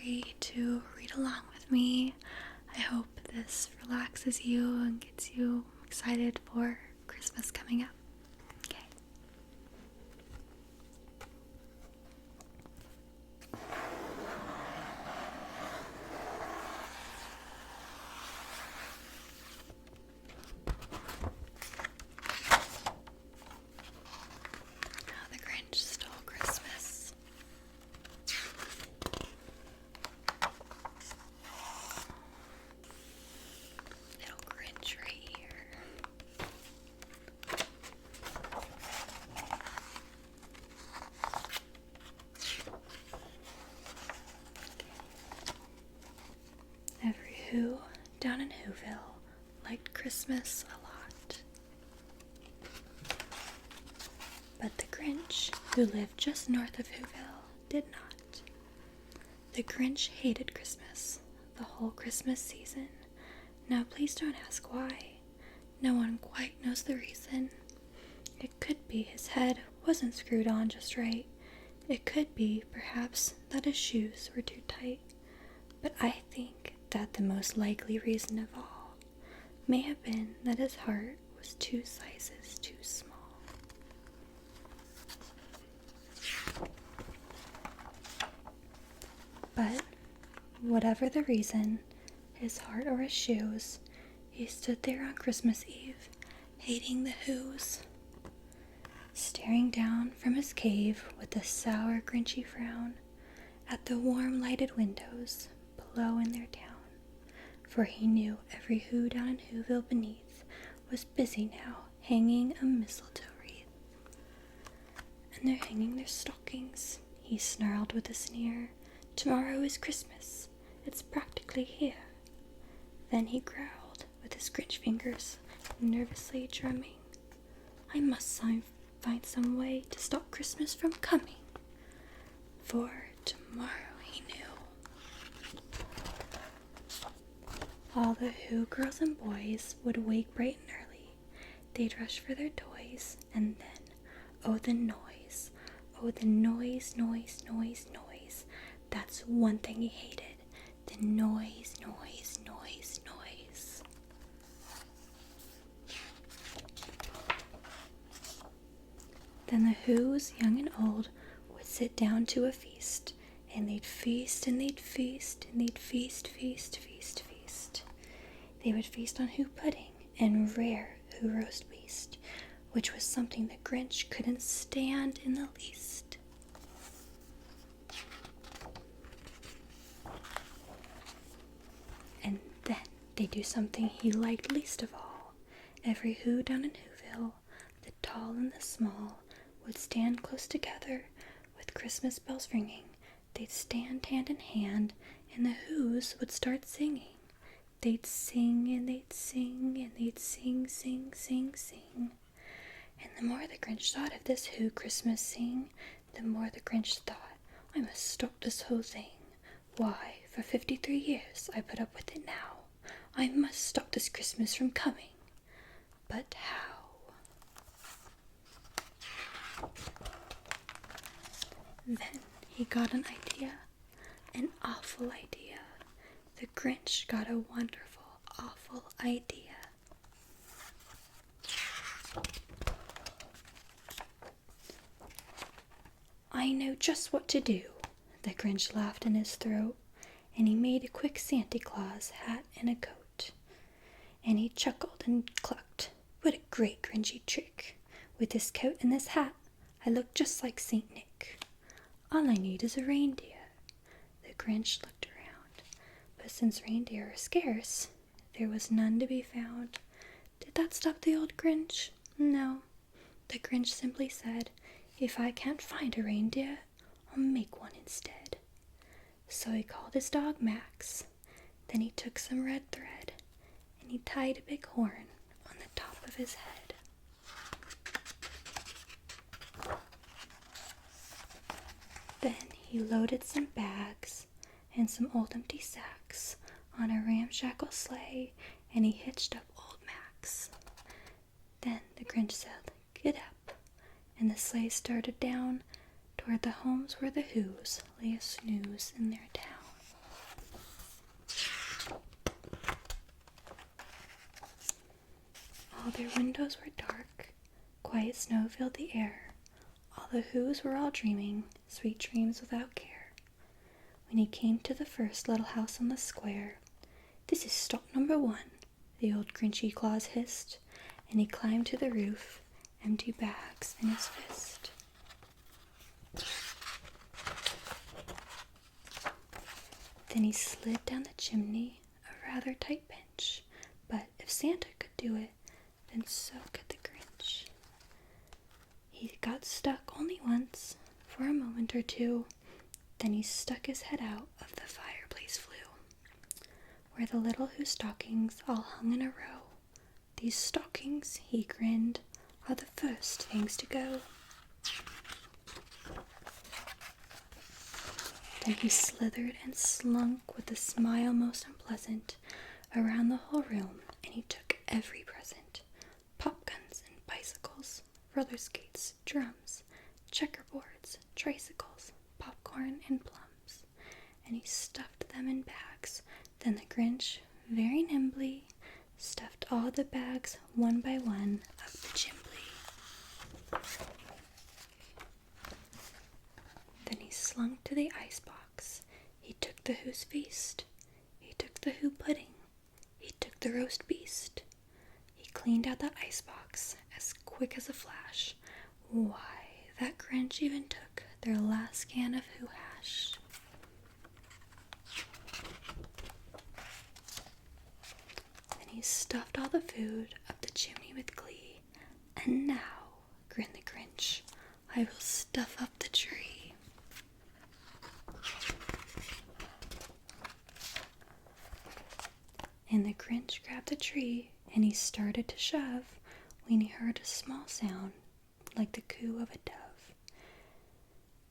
free to read along with me. I hope this relaxes you and gets you excited for Christmas coming up. Okay. How the Grinch stole Christmas. Little Grinch right here. Every Who down in Whoville liked Christmas a lot. But the Grinch, who lived just north of Whoville, did not. The Grinch hated Christmas, the whole Christmas season. Now please don't ask why. No one quite knows the reason. It could be his head wasn't screwed on just right. It could be, perhaps, that his shoes were too tight. But I think that the most likely reason of all may have been that his heart was 2 sizes too small. But whatever the reason, his heart or his shoes, he stood there on Christmas Eve, hating the Whos, staring down from his cave with a sour, grinchy frown at the warm lighted windows below in their town. For he knew every Who down in Whoville beneath was busy now hanging a mistletoe wreath. And they're hanging their stockings, he snarled with a sneer. Tomorrow is Christmas, it's practically here. Then he growled with his Grinch fingers nervously drumming. I must find some way to stop Christmas from coming. For tomorrow, he knew, all the Who girls and boys would wake bright and early. They'd rush for their toys, and then, oh the noise, noise, noise, noise. That's one thing he hated, the noise, noise, noise, noise. Then the Whos, young and old, would sit down to a feast, and they'd feast, and they'd feast, and they'd feast, feast, feast, feast. They would feast on Who pudding and rare Who roast beast, which was something the Grinch couldn't stand in the least. And then they'd do something he liked least of all. Every Who down in Whoville, the tall and the small, would stand close together with Christmas bells ringing. They'd stand hand in hand, and the Whos would start singing. They'd sing, and they'd sing, and they'd sing, sing, sing, sing. And the more the Grinch thought of this Who Christmas sing, the more the Grinch thought, I must stop this whole thing. Why, for 53 years I put up with it now. I must stop this Christmas from coming. But how? Then he got an idea, an awful idea. The Grinch got a wonderful, awful idea. I know just what to do. The Grinch laughed in his throat, and he made a quick Santa Claus hat and a coat. And he chuckled and clucked. What a great Grinchy trick! With this coat and this hat, I look just like Saint Nick. All I need is a reindeer. The Grinch looked around, but since reindeer are scarce, there was none to be found. Did that stop the old Grinch? No. The Grinch simply said, if I can't find a reindeer, I'll make one instead. So he called his dog Max. Then he took some red thread, and he tied a big horn on the top of his head. Then he loaded some bags and some old empty sacks on a ramshackle sleigh, and he hitched up old Max. Then the Grinch said, get up, and the sleigh started down toward the homes where the Whos lay a snooze in their town. All their windows were dark, quiet snow filled the air. All the Whos were all dreaming sweet dreams without care. When he came to the first little house on the square, "This is stop number 1, the old Grinchy Claus hissed, and he climbed to the roof, empty bags in his fist. Then he slid down the chimney, a rather tight pinch, but if Santa could do it, then so could the Grinch. He got stuck only once, for a moment or two, then he stuck his head out of the fireplace flue, where the little Who stockings all hung in a row. "These stockings," he grinned, "are the first things to go." Then he slithered and slunk with a smile most unpleasant around the whole room, and he took every present: pop guns and bicycles, roller skates, drums, checkerboards, tricycles, popcorn and plums, and he stuffed them in bags. Then the Grinch, very nimbly, stuffed all the bags one by one up the chimney. Then he slunk to the icebox. He took the Who's feast. He took the Who pudding. He took the roast beast. He cleaned out the icebox as quick as a flash. Why, that Grinch even took their last can of Who hash. Then he stuffed all the food up the chimney with glee. "And now," grinned the Grinch, "I will stuff up the tree." And the Grinch grabbed the tree, and he started to shove, when he heard a small sound like the coo of a dove.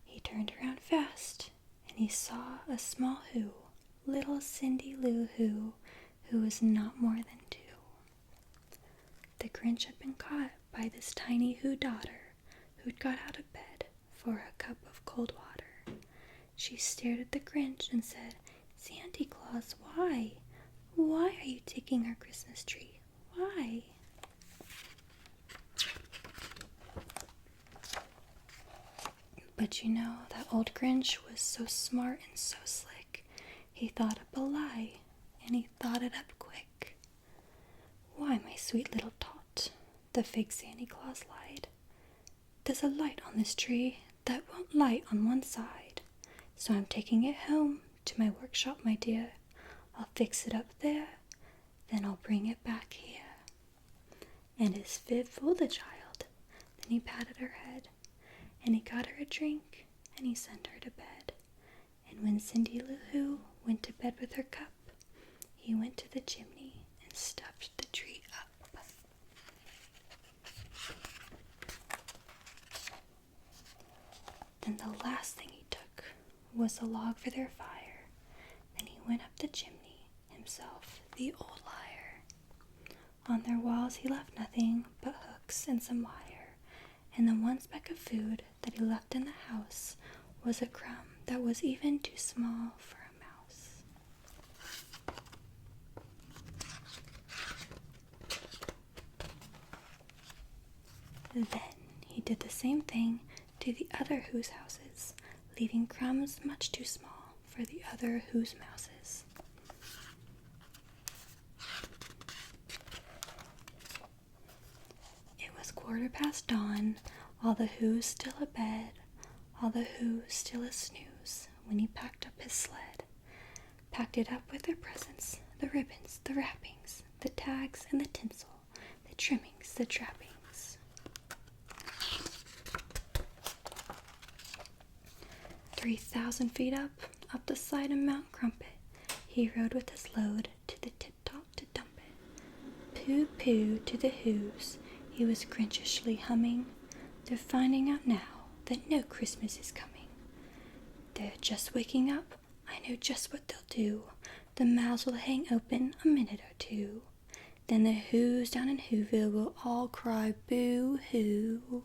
He turned around fast, and he saw a small Who, little Cindy Lou Who was not more than 2. The Grinch had been caught by this tiny Who daughter, who'd got out of bed for a cup of cold water. She stared at the Grinch and said, "Santa Claus, why? Why are you taking our Christmas tree? Why?" But you know, that old Grinch was so smart and so slick. He thought up a lie, and he thought it up quick. "Why, my sweet little tot," the fake Santa Claus lied, "there's a light on this tree that won't light on one side. So I'm taking it home to my workshop, my dear. I'll fix it up there, then I'll bring it back here." And his fib fooled the child. Then he patted her head, and he got her a drink, and he sent her to bed. And when Cindy Lou Who went to bed with her cup, he went to the chimney and stuffed the tree up. Then the last thing he took was a log for their fire. Then he went up the chimney himself, the old liar. On their walls he left nothing but hooks and some wire, and the one speck of food that he left in the house was a crumb that was even too small for a mouse. Then he did the same thing to the other Who's houses, leaving crumbs much too small for the other Who's mouses. It was 1/4 dawn, all the Who's still abed, all the Who's still a snooze, when he packed up his sled. Packed it up with their presents, the ribbons, the wrappings, the tags and the tinsel, the trimmings, the trappings. 3,000 feet up the side of Mount Crumpet, he rode with his load to the tip-top to dump it. Pooh-pooh to the Who's, he was Grinchishly humming. They're finding out now that no Christmas is coming. They're just waking up, I know just what they'll do. The mouths will hang open a minute or two. Then the Who's down in Whoville will all cry boo-hoo.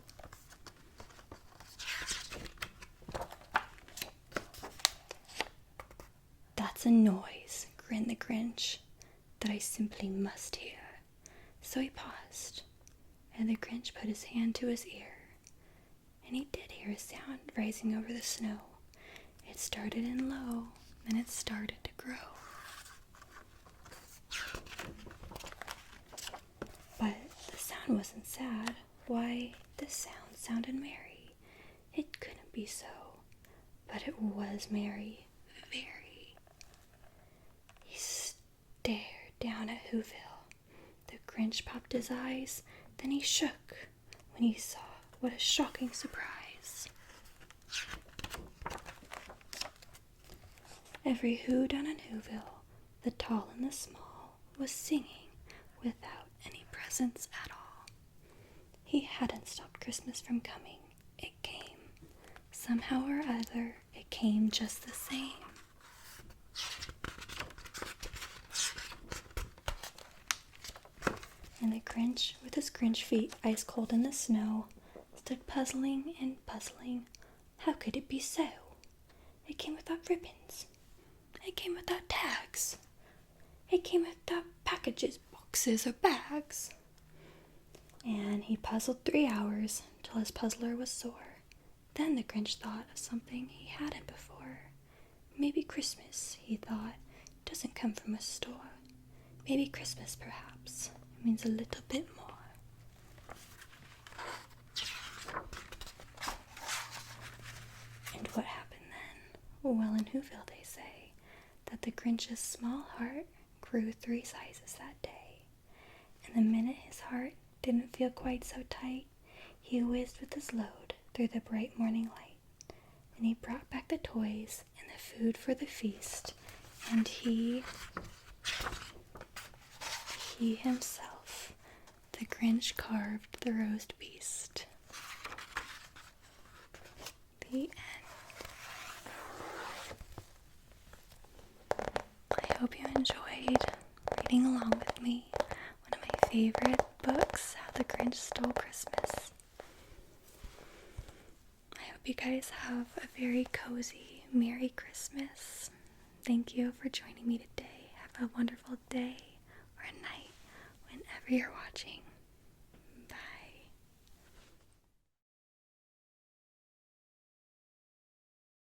"That's a noise," grinned the Grinch, "that I simply must hear. So he paused, and the Grinch put his hand to his ear, and he did hear a sound rising over the snow. It started in low, then it started to grow. But the sound wasn't sad. Why, the sound sounded merry. It couldn't be so, but it was merry, very. He stared down at Whoville. The Grinch popped his eyes, then he shook when he saw what a shocking surprise. Every Who down in Whoville, the tall and the small, was singing without any presents at all. He hadn't stopped Christmas from coming. It came. Somehow or other, it came just the same. And the Grinch, with his Grinch feet ice cold in the snow, stood puzzling and puzzling. How could it be so? It came without ribbons. It came without tags. It came without packages, boxes, or bags. And he puzzled 3 hours till his puzzler was sore. Then the Grinch thought of something he hadn't before. Maybe Christmas, he thought, doesn't come from a store. Maybe Christmas, perhaps, means a little bit more. And what happened then? Well, in Whoville they say that the Grinch's small heart grew 3 sizes that day. And the minute his heart didn't feel quite so tight, he whizzed with his load through the bright morning light. And he brought back the toys and the food for the feast, and he himself, the Grinch, carved the roast beast. The end. I hope you enjoyed reading along with me one of my favorite books, How the Grinch Stole Christmas. I hope you guys have a very cozy, Merry Christmas. Thank you for joining me today. Have a wonderful day or night whenever you're watching.